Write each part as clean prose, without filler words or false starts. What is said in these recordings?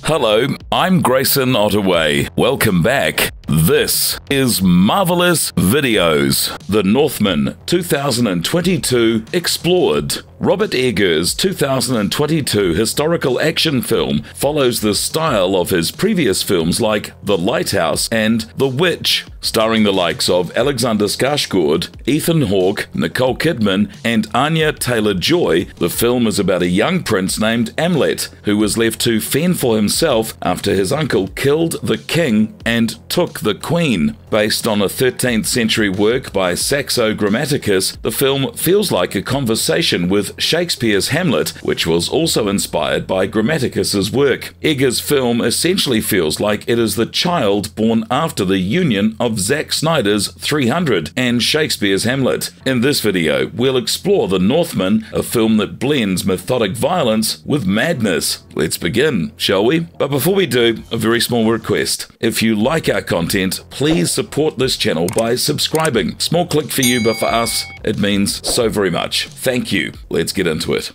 Hello, I'm Grayson Ottaway. Welcome back. This is Marvelous Videos. The Northman 2022 Explored. Robert Eggers' 2022 historical action film follows the style of his previous films like The Lighthouse and The Witch, starring the likes of Alexander Skarsgård, Ethan Hawke, Nicole Kidman, and Anya Taylor-Joy. The film is about a young prince named Hamlet who was left to fend for himself after his uncle killed the king and took the queen. Based on a 13th century work by Saxo Grammaticus, the film feels like a conversation with Shakespeare's Hamlet, which was also inspired by Grammaticus's work. Eggers' film essentially feels like it is the child born after the union of Zack Snyder's 300 and Shakespeare's Hamlet. In this video, we'll explore The Northman, a film that blends methodic violence with madness. Let's begin, shall we? But before we do, a very small request. If you like our content, please support this channel by subscribing. Small click for you, but for us, it means so very much. Thank you. Let's get into it.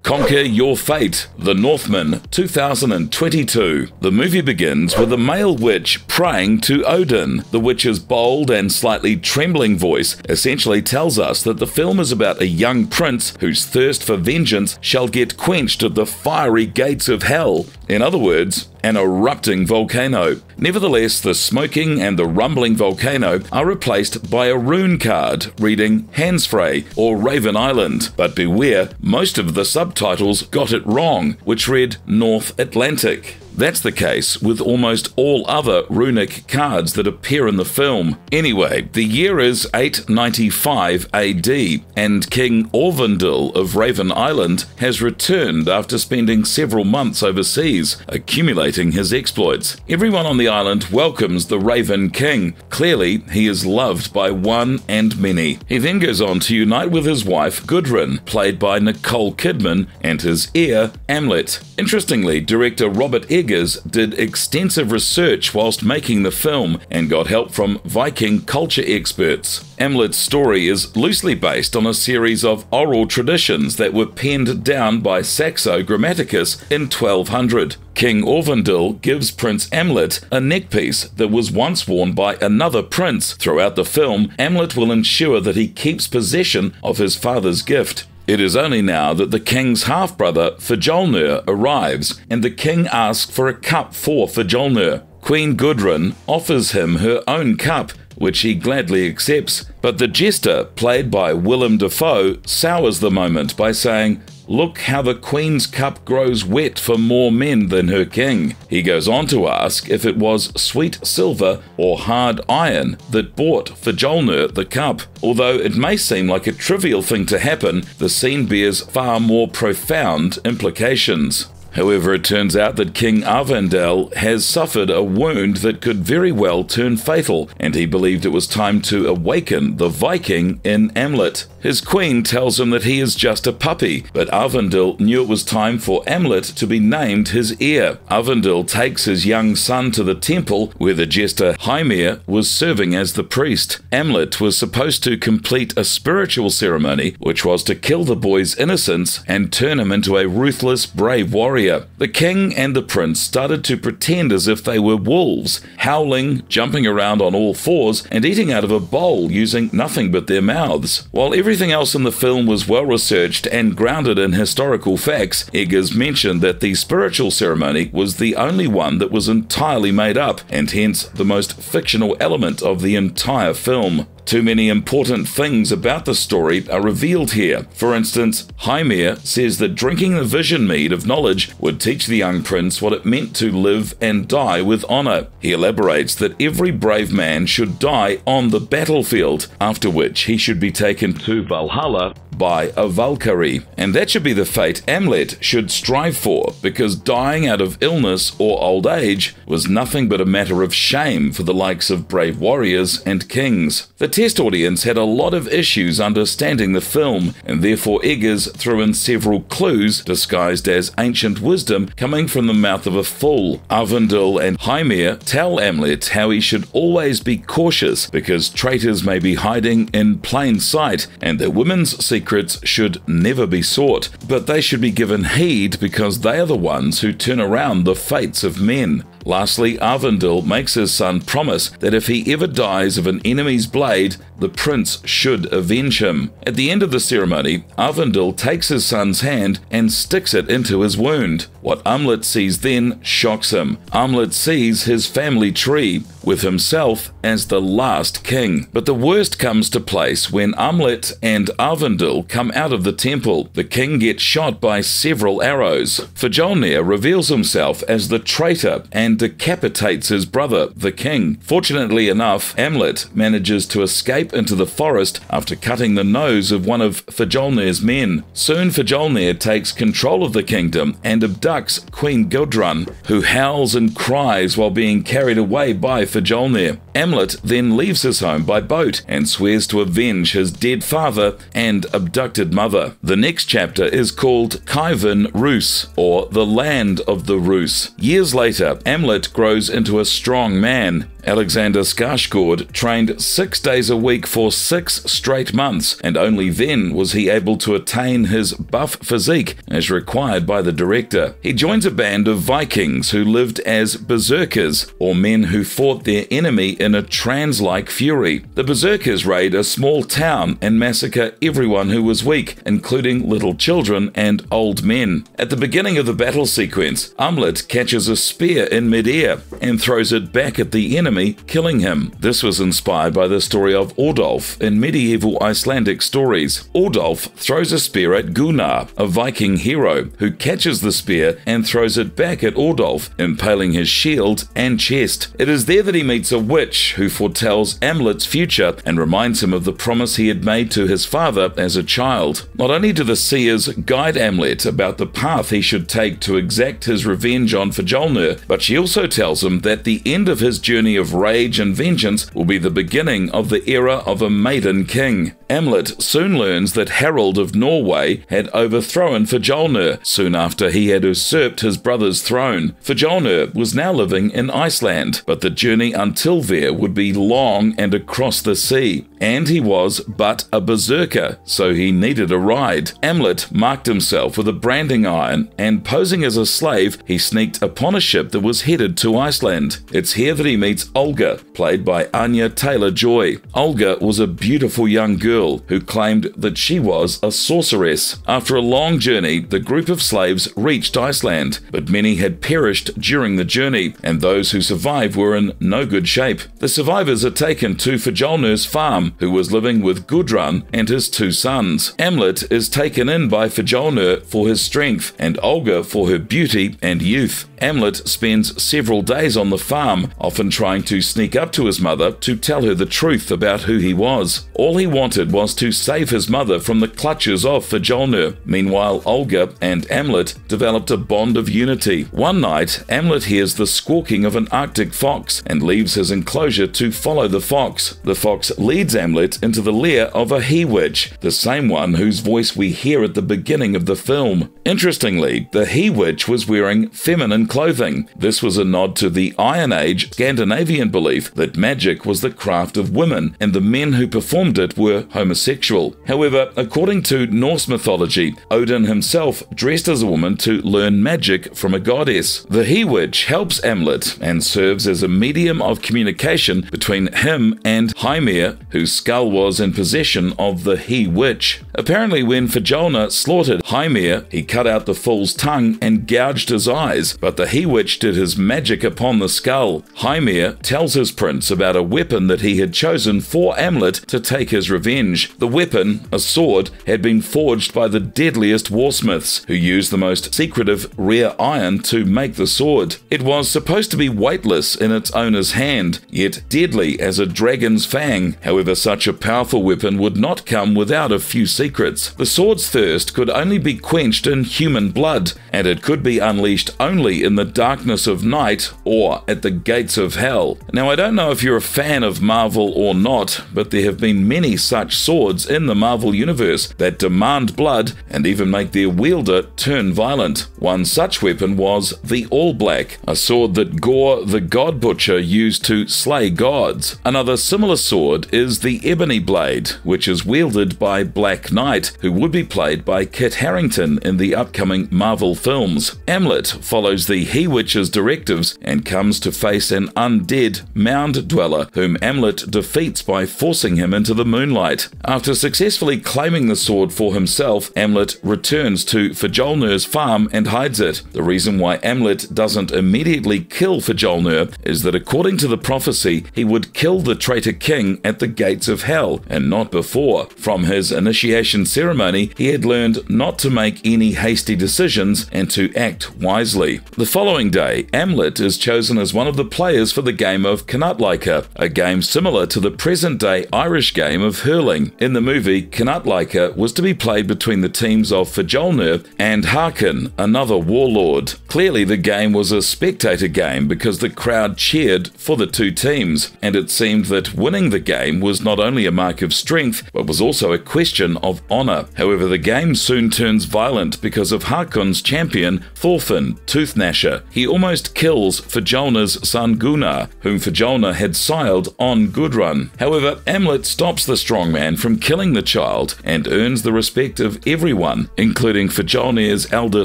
Conquer Your Fate, The Northman 2022. The movie begins with a male witch praying to Odin. The witch's bold and slightly trembling voice essentially tells us that the film is about a young prince whose thirst for vengeance shall get quenched at the fiery gates of hell. In other words, an erupting volcano. Nevertheless, the smoking and the rumbling volcano are replaced by a rune card reading Hansfrey or Raven Island. But beware, most of the subtitles got it wrong, which read North Atlantic. That's the case with almost all other runic cards that appear in the film. Anyway, the year is 895 AD, and King Orvandil of Raven Island has returned after spending several months overseas, accumulating his exploits. Everyone on the island welcomes the Raven King. Clearly, he is loved by one and many. He then goes on to unite with his wife Gudrun, played by Nicole Kidman, and his heir Ameleth. Interestingly, director Robert Eggers did extensive research whilst making the film and got help from Viking culture experts. Ameleth's story is loosely based on a series of oral traditions that were penned down by Saxo Grammaticus in 1200. King Orvandil gives Prince Ameleth a neckpiece that was once worn by another prince. Throughout the film, Ameleth will ensure that he keeps possession of his father's gift. It is only now that the king's half-brother, Fjolnir, arrives, and the king asks for a cup for Fjolnir. Queen Gudrun offers him her own cup, which he gladly accepts, but the jester, played by Willem Dafoe, sours the moment by saying, "Look how the queen's cup grows wet for more men than her king." He goes on to ask if it was sweet silver or hard iron that bought Fjolnir the cup. Although it may seem like a trivial thing to happen, the scene bears far more profound implications. However, it turns out that King Arvandel has suffered a wound that could very well turn fatal, and he believed it was time to awaken the Viking in Hamlet. His queen tells him that he is just a puppy, but Arvandil knew it was time for Hamlet to be named his heir. Arvandil takes his young son to the temple, where the jester Hymir was serving as the priest. Hamlet was supposed to complete a spiritual ceremony, which was to kill the boy's innocence and turn him into a ruthless, brave warrior. The king and the prince started to pretend as if they were wolves, howling, jumping around on all fours, and eating out of a bowl using nothing but their mouths. While everything else in the film was well researched and grounded in historical facts, Eggers mentioned that the spiritual ceremony was the only one that was entirely made up, and hence the most fictional element of the entire film. Too many important things about the story are revealed here. For instance, Hymir says that drinking the vision mead of knowledge would teach the young prince what it meant to live and die with honor. He elaborates that every brave man should die on the battlefield, after which he should be taken to Valhalla by a Valkyrie. And that should be the fate Ameleth should strive for, because dying out of illness or old age was nothing but a matter of shame for the likes of brave warriors and kings. The test audience had a lot of issues understanding the film, and therefore Eggers threw in several clues disguised as ancient wisdom coming from the mouth of a fool. Arvandil and Hymir tell Ameleth how he should always be cautious because traitors may be hiding in plain sight, and that women's secrets secrets should never be sought, but they should be given heed because they are the ones who turn around the fates of men. Lastly, Arvindil makes his son promise that if he ever dies of an enemy's blade, the prince should avenge him. At the end of the ceremony, Arvindil takes his son's hand and sticks it into his wound. What Ameleth sees then shocks him. Ameleth sees his family tree, with himself as the last king. But the worst comes to place when Ameleth and Arvindil come out of the temple. The king gets shot by several arrows. Fjolnir reveals himself as the traitor and decapitates his brother, the king. Fortunately enough, Ameleth manages to escape into the forest after cutting the nose of one of Fjolnir's men. Soon Fjolnir takes control of the kingdom and abducts Queen Gudrun, who howls and cries while being carried away by Fjolnir. Ameleth then leaves his home by boat and swears to avenge his dead father and abducted mother. The next chapter is called Kaivan Rus, or the Land of the Rus. Years later, Ameleth grows into a strong man. Alexander Skarsgård trained 6 days a week for 6 straight months, and only then was he able to attain his buff physique as required by the director. He joins a band of Vikings who lived as Berserkers, or men who fought their enemy in a trance-like fury. The Berserkers raid a small town and massacre everyone who was weak, including little children and old men. At the beginning of the battle sequence, Ameleth catches a spear in midair and throws it back at the enemy, killing him. This was inspired by the story of Ordulf in medieval Icelandic stories. Ordulf throws a spear at Gunnar, a Viking hero, who catches the spear and throws it back at Ordulf, impaling his shield and chest. It is there that he meets a witch who foretells Ameleth's future and reminds him of the promise he had made to his father as a child. Not only do the seers guide Ameleth about the path he should take to exact his revenge on Fjolnir, but she also tells him that the end of his journey of rage and vengeance will be the beginning of the era of a maiden king. Ameleth soon learns that Harold of Norway had overthrown Fjolnir soon after he had usurped his brother's throne. Fjolnir was now living in Iceland, but the journey until there would be long and across the sea, and he was but a berserker, so he needed a ride. Ameleth marked himself with a branding iron, and posing as a slave, he sneaked upon a ship that was headed to Iceland. It's here that he meets Olga, played by Anya Taylor-Joy. Olga was a beautiful young girl who claimed that she was a sorceress. After a long journey, the group of slaves reached Iceland, but many had perished during the journey, and those who survived were in no good shape. The survivors are taken to Fjolnir's farm, who was living with Gudrun and his 2 sons. Ameleth is taken in by Fjolnir for his strength, and Olga for her beauty and youth. Ameleth spends several days on the farm, often trying to sneak up to his mother to tell her the truth about who he was. All he wanted was to save his mother from the clutches of Fjolnir. Meanwhile, Olga and Ameleth developed a bond of unity. One night, Ameleth hears the squawking of an Arctic fox and leaves his enclosure to follow the fox. The fox leads Ameleth into the lair of a he-witch, the same one whose voice we hear at the beginning of the film. Interestingly, the he-witch was wearing feminine clothing. This was a nod to the Iron Age Scandinavian belief that magic was the craft of women and the men who performed it were homosexual. However, according to Norse mythology, Odin himself dressed as a woman to learn magic from a goddess. The he-witch helps Ameleth and serves as a medium of communication between him and Hymir, whose skull was in possession of the he-witch. Apparently, when Fjolnir slaughtered Hymir, he cut out the fool's tongue and gouged his eyes, but the he-witch did his magic upon the skull. Hymir tells his prince about a weapon that he had chosen for Ameleth to take his revenge. The weapon, a sword, had been forged by the deadliest warsmiths, who used the most secretive rare iron to make the sword. It was supposed to be weightless in its owner's hand, yet deadly as a dragon's fang. However, such a powerful weapon would not come without a few secrets. The sword's thirst could only be quenched in human blood, and it could be unleashed only in the darkness of night or at the gates of hell. Now, I don't know if you're a fan of Marvel or not, but there have been many such such swords in the Marvel Universe that demand blood and even make their wielder turn violent. One such weapon was the All Black, a sword that Gore the God Butcher used to slay gods. Another similar sword is the Ebony Blade, which is wielded by Black Knight, who would be played by Kit Harington in the upcoming Marvel films. Ameleth follows the He-Witch's directives and comes to face an undead mound dweller, whom Ameleth defeats by forcing him into the moonlight. After successfully claiming the sword for himself, Ameleth returns to Fjolnir's farm and hides it. The reason why Ameleth doesn't immediately kill Fjolnir is that according to the prophecy, he would kill the traitor king at the gates of hell, and not before. From his initiation ceremony, he had learned not to make any hasty decisions and to act wisely. The following day, Ameleth is chosen as one of the players for the game of Knutleika, a game similar to the present-day Irish game of hurling. In the movie, Knutleika was to be played between the teams of Fjolnir and Hakon, another warlord. Clearly, the game was a spectator game because the crowd cheered for the two teams, and it seemed that winning the game was not only a mark of strength, but was also a question of honor. However, the game soon turns violent because of Hakon's champion, Thorfinn, Toothnasher. He almost kills Fjolnir's son Gunnar, whom Fjolnir had siled on Gudrun. However, Ameleth stops the strongman from killing the child and earns the respect of everyone, including Fjolnir's elder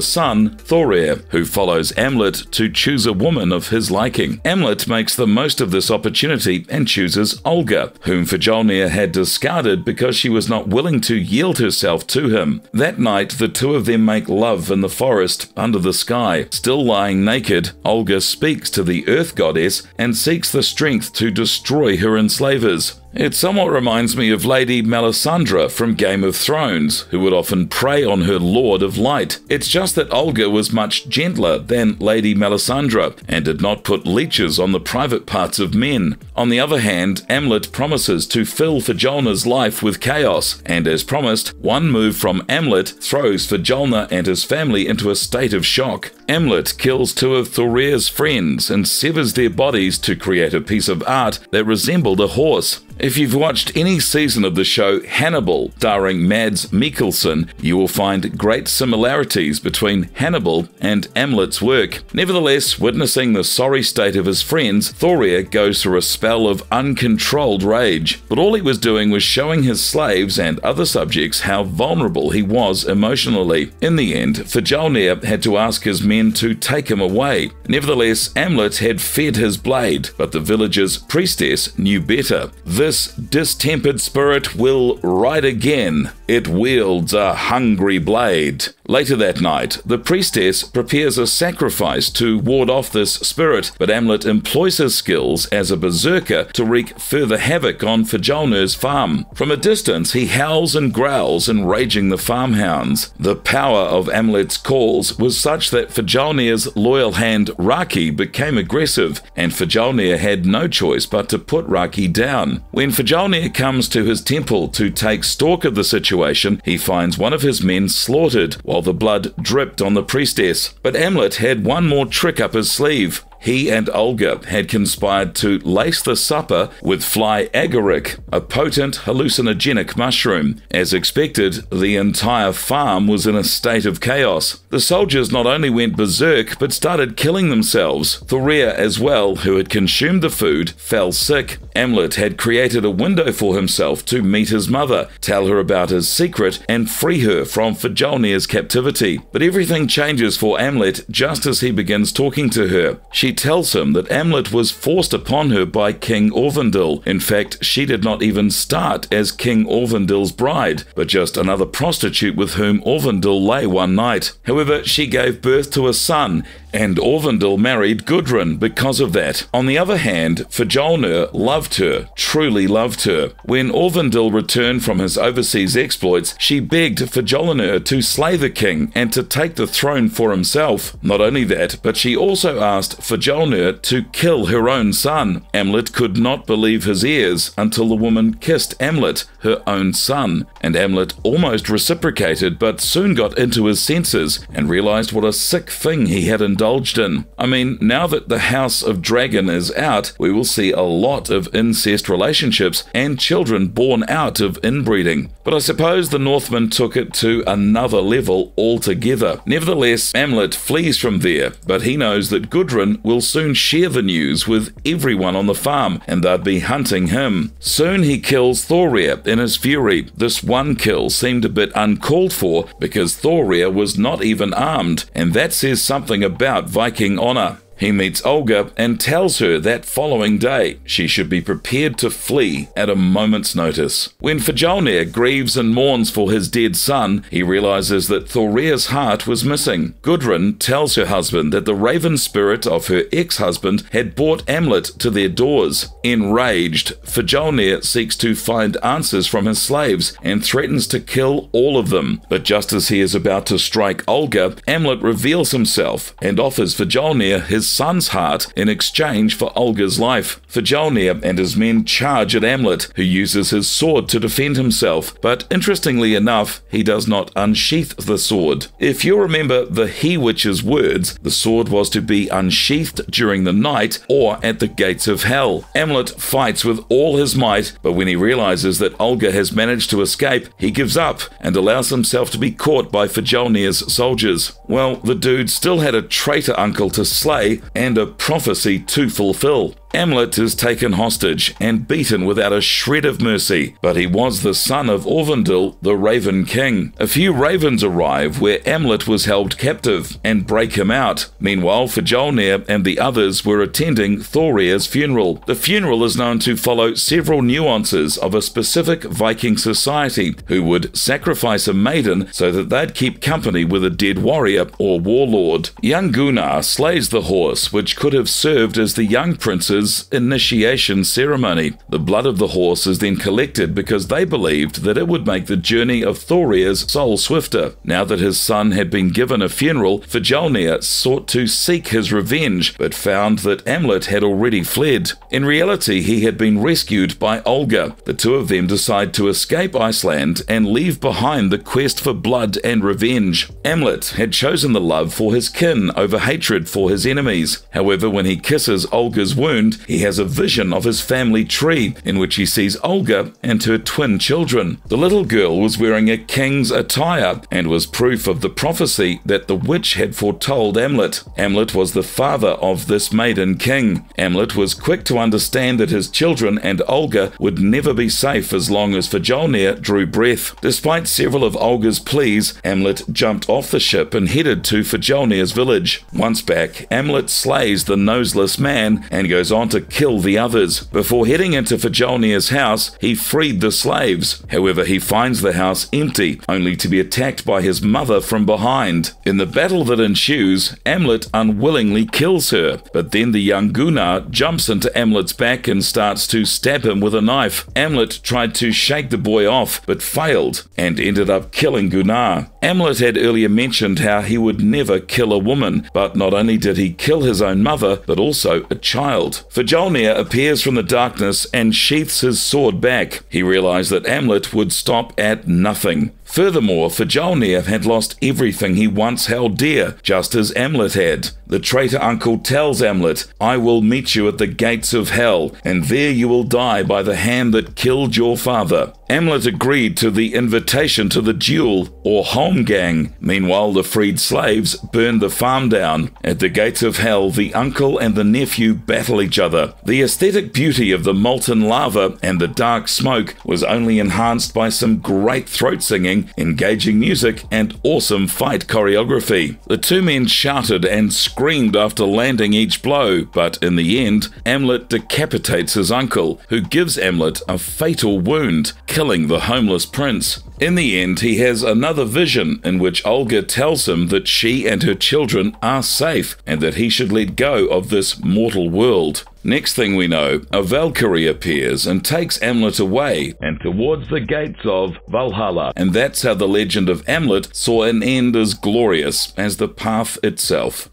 son, Thorir, who follows Ameleth to choose a woman of his liking. Ameleth makes the most of this opportunity and chooses Olga, whom Fjolnir had discarded because she was not willing to yield herself to him. That night, the two of them make love in the forest under the sky. Still lying naked, Olga speaks to the Earth Goddess and seeks the strength to destroy her enslavers. It somewhat reminds me of Lady Melisandre from Game of Thrones, who would often prey on her Lord of Light. It's just that Olga was much gentler than Lady Melisandre and did not put leeches on the private parts of men. On the other hand, Ameleth promises to fill Fjolnir's life with chaos, and as promised, one move from Ameleth throws Fjolnir and his family into a state of shock. Ameleth kills two of Thorir's friends and severs their bodies to create a piece of art that resembled a horse. If you've watched any season of the show Hannibal, starring Mads Mikkelsen, you will find great similarities between Hannibal and Ameleth's work. Nevertheless, witnessing the sorry state of his friends, Thorir goes through a spell of uncontrolled rage. But all he was doing was showing his slaves and other subjects how vulnerable he was emotionally. In the end, Fjolnir had to ask his men to take him away. Nevertheless, Ameleth had fed his blade, but the village's priestess knew better. This distempered spirit will ride again. It wields a hungry blade. Later that night, the priestess prepares a sacrifice to ward off this spirit, but Ameleth employs his skills as a berserker to wreak further havoc on Fjolnir's farm. From a distance, he howls and growls, enraging the farmhounds. The power of Ameleth's calls was such that Fjolnir's loyal hand Raki became aggressive, and Fjolnir had no choice but to put Raki down. When Fjolnir comes to his temple to take stock of the situation, he finds one of his men slaughtered, while the blood dripped on the priestess. But Ameleth had one more trick up his sleeve. He and Olga had conspired to lace the supper with fly agaric, a potent hallucinogenic mushroom. As expected, the entire farm was in a state of chaos. The soldiers not only went berserk, but started killing themselves. Thorir as well, who had consumed the food, fell sick. Ameleth had created a window for himself to meet his mother, tell her about his secret, and free her from Fjolnir's captivity. But everything changes for Ameleth just as he begins talking to her. She tells him that Ameleth was forced upon her by King Orvandil. In fact, she did not even start as King Orvandil's bride, but just another prostitute with whom Orvandil lay one night. However, she gave birth to a son, and Orvandil married Gudrun because of that. On the other hand, Fjolnir loved her, truly loved her. When Orvandil returned from his overseas exploits, she begged Fjolnir to slay the king and to take the throne for himself. Not only that, but she also asked Fjolnir to kill her own son. Ameleth could not believe his ears until the woman kissed Ameleth, her own son, and Ameleth almost reciprocated, but soon got into his senses and realized what a sick thing he had indulged indulged in. I mean, now that the House of Dragon is out, we will see a lot of incest relationships and children born out of inbreeding. But I suppose the Northmen took it to another level altogether. Nevertheless, Ameleth flees from there, but he knows that Gudrun will soon share the news with everyone on the farm, and they'd be hunting him. Soon he kills Thorir in his fury. This one kill seemed a bit uncalled for because Thorir was not even armed, and that says something about Viking honor. He meets Olga and tells her that following day she should be prepared to flee at a moment's notice. When Fjolnir grieves and mourns for his dead son, he realizes that Thorir's heart was missing. Gudrun tells her husband that the raven spirit of her ex-husband had brought Ameleth to their doors. Enraged, Fjolnir seeks to find answers from his slaves and threatens to kill all of them. But just as he is about to strike Olga, Ameleth reveals himself and offers Fjolnir his son's heart in exchange for Olga's life. Fjolnir and his men charge at Ameleth, who uses his sword to defend himself, but interestingly enough, he does not unsheath the sword. If you remember the he-witch's words, the sword was to be unsheathed during the night or at the gates of hell. Ameleth fights with all his might, but when he realizes that Olga has managed to escape, he gives up and allows himself to be caught by Fjolnir's soldiers. Well, the dude still had a traitor uncle to slay and a prophecy to fulfill. Ameleth is taken hostage and beaten without a shred of mercy, but he was the son of Orvandil, the Raven King. A few ravens arrive where Ameleth was held captive and break him out. Meanwhile, Fjolnir and the others were attending Thorir's funeral. The funeral is known to follow several nuances of a specific Viking society who would sacrifice a maiden so that they'd keep company with a dead warrior or warlord. Young Gunnar slays the horse, which could have served as the young prince's initiation ceremony. The blood of the horse is then collected because they believed that it would make the journey of Thorir's soul swifter. Now that his son had been given a funeral, Fjolnir sought to seek his revenge, but found that Ameleth had already fled. In reality, he had been rescued by Olga. The two of them decide to escape Iceland and leave behind the quest for blood and revenge. Ameleth had chosen the love for his kin over hatred for his enemies. However, when he kisses Olga's wound, he has a vision of his family tree in which he sees Olga and her twin children. The little girl was wearing a king's attire and was proof of the prophecy that the witch had foretold Ameleth. Ameleth was the father of this maiden king. Ameleth was quick to understand that his children and Olga would never be safe as long as Fjolnir drew breath. Despite several of Olga's pleas, Ameleth jumped off the ship and headed to Fjolnir's village. Once back, Ameleth slays the noseless man and goes on to kill the others. Before heading into Fjolnir's house, he freed the slaves. However, he finds the house empty, only to be attacked by his mother from behind. In the battle that ensues, Ameleth unwillingly kills her, but then the young Gunnar jumps into Ameleth's back and starts to stab him with a knife. Ameleth tried to shake the boy off, but failed, and ended up killing Gunnar. Ameleth had earlier mentioned how he would never kill a woman, but not only did he kill his own mother, but also a child. Fjolnir appears from the darkness and sheaths his sword back. He realized that Ameleth would stop at nothing. Furthermore, Fjolnir had lost everything he once held dear, just as Ameleth had. The traitor uncle tells Ameleth, "I will meet you at the gates of hell, and there you will die by the hand that killed your father." Ameleth agreed to the invitation to the duel, or holmgang. Meanwhile, the freed slaves burned the farm down. At the gates of hell, the uncle and the nephew battle each other. The aesthetic beauty of the molten lava and the dark smoke was only enhanced by some great throat singing, engaging music, and awesome fight choreography. The two men shouted and screamed after landing each blow, but in the end, Ameleth decapitates his uncle, who gives Ameleth a fatal wound, killing the homeless prince. In the end, he has another vision in which Olga tells him that she and her children are safe and that he should let go of this mortal world. Next thing we know, a Valkyrie appears and takes Ameleth away and towards the gates of Valhalla, and that's how the legend of Ameleth saw an end as glorious as the path itself.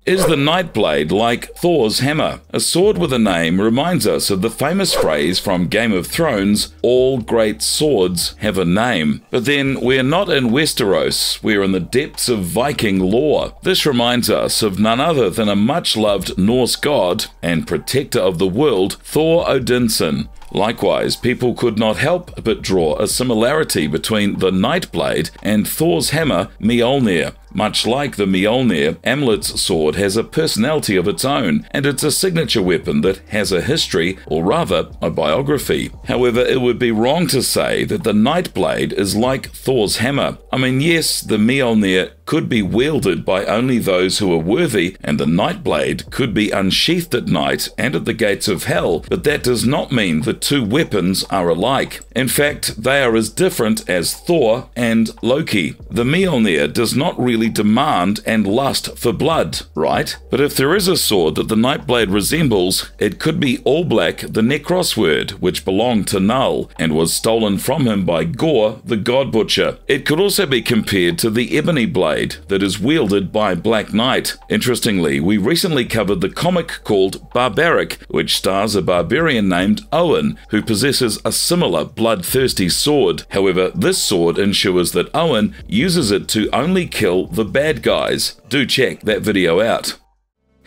Is the Nightblade like Thors Hammer? A sword with a name reminds us of the famous phrase from Game of Thrones, all great swords have a name. But then we're not in Westeros, we're in the depths of Viking lore. This reminds us of none other than a much-loved Norse god and protector of the world, Thor Odinson. Likewise, people could not help but draw a similarity between the Nightblade and Thor's hammer, Mjolnir. Much like the Mjolnir, Ameleth's sword has a personality of its own, and it's a signature weapon that has a history, or rather, a biography. However, it would be wrong to say that the Nightblade is like Thor's hammer. I mean, yes, the Mjolnir could be wielded by only those who are worthy, and the Nightblade could be unsheathed at night and at the gates of hell, but that does not mean the two weapons are alike. In fact, they are as different as Thor and Loki. The Mjolnir does not really demand and lust for blood, right? But if there is a sword that the Nightblade resembles, it could be All Black the Necros word, which belonged to Null and was stolen from him by Gore the God Butcher. It could also be compared to the Ebony Blade that is wielded by Black Knight. Interestingly, we recently covered the comic called Barbaric, which stars a barbarian named Owen, who possesses a similar bloodthirsty sword. However, this sword ensures that Owen uses it to only kill the bad guys. Do check that video out.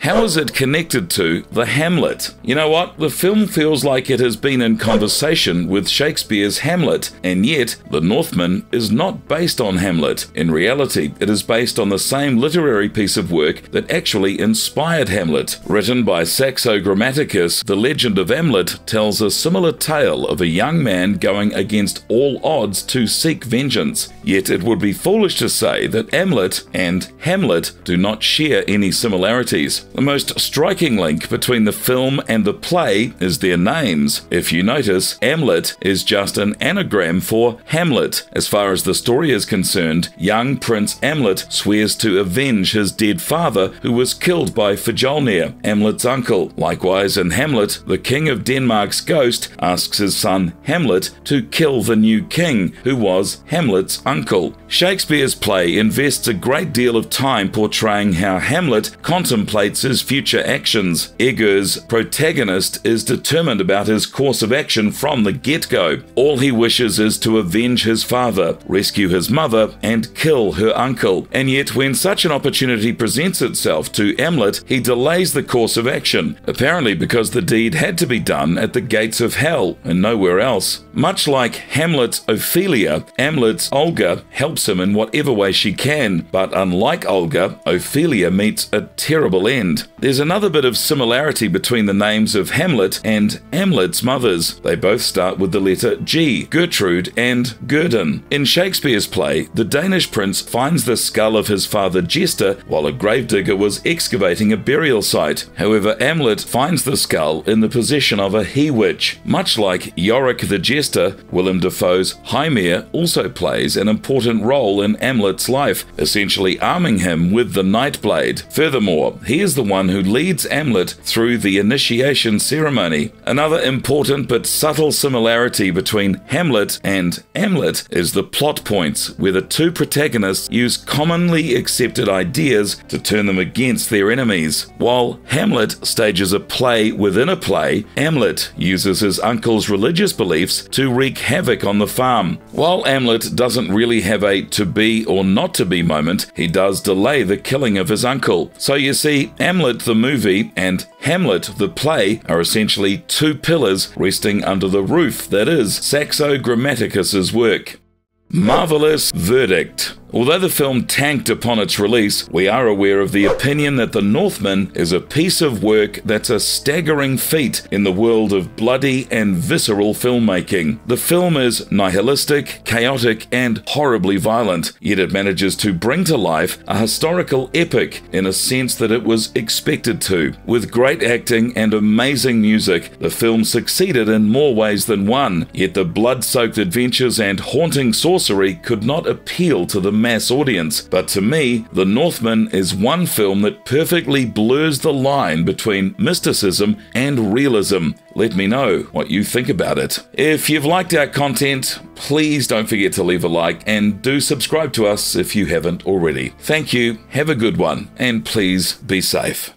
How is it connected to the Hamlet? You know what? The film feels like it has been in conversation with Shakespeare's Hamlet, and yet the Northman is not based on Hamlet. In reality, it is based on the same literary piece of work that actually inspired Hamlet. Written by Saxo Grammaticus, the legend of Hamlet tells a similar tale of a young man going against all odds to seek vengeance. Yet it would be foolish to say that Ameleth and Hamlet do not share any similarities. The most striking link between the film and the play is their names. If you notice, Ameleth is just an anagram for Hamlet. As far as the story is concerned, young Prince Ameleth swears to avenge his dead father who was killed by Fjolnir, Ameleth's uncle. Likewise, in Hamlet, the king of Denmark's ghost asks his son Hamlet to kill the new king, who was Hamlet's uncle. Shakespeare's play invests a great deal of time portraying how Hamlet contemplates his future actions. Egger's protagonist is determined about his course of action from the get-go. All he wishes is to avenge his father, rescue his mother, and kill her uncle. And yet, when such an opportunity presents itself to Ameleth, he delays the course of action, apparently because the deed had to be done at the gates of hell and nowhere else. Much like Hamlet's Ophelia, Ameleth's Olga helps him in whatever way she can, but unlike Olga, Ophelia meets a terrible end. There's another bit of similarity between the names of Hamlet and Ameleth's mothers. They both start with the letter G, Gertrude and Gurdon. In Shakespeare's play, the Danish prince finds the skull of his father Jester while a gravedigger was excavating a burial site. However, Ameleth finds the skull in the possession of a he-witch. Much like Yorick the Jester, Willem Dafoe's Hymir also plays an important role in Ameleth's life, essentially arming him with the Nightblade. Furthermore, he is the one who leads Ameleth through the initiation ceremony. Another important but subtle similarity between Hamlet and Ameleth is the plot points, where the two protagonists use commonly accepted ideas to turn them against their enemies. While Hamlet stages a play within a play, Ameleth uses his uncle's religious beliefs to wreak havoc on the farm. While Ameleth doesn't really have a to be or not to be moment, he does delay the killing of his uncle. So you see, Hamlet the movie and Hamlet the play are essentially two pillars resting under the roof that is Saxo Grammaticus's work. Marvelous verdict. Although the film tanked upon its release, we are aware of the opinion that The Northman is a piece of work that's a staggering feat in the world of bloody and visceral filmmaking. The film is nihilistic, chaotic, and horribly violent, yet it manages to bring to life a historical epic in a sense that it was expected to. With great acting and amazing music, the film succeeded in more ways than one, yet the blood-soaked adventures and haunting sorcery could not appeal to the mass audience, but to me, The Northman is one film that perfectly blurs the line between mysticism and realism. Let me know what you think about it. If you've liked our content, please don't forget to leave a like and do subscribe to us if you haven't already. Thank you, have a good one, and please be safe.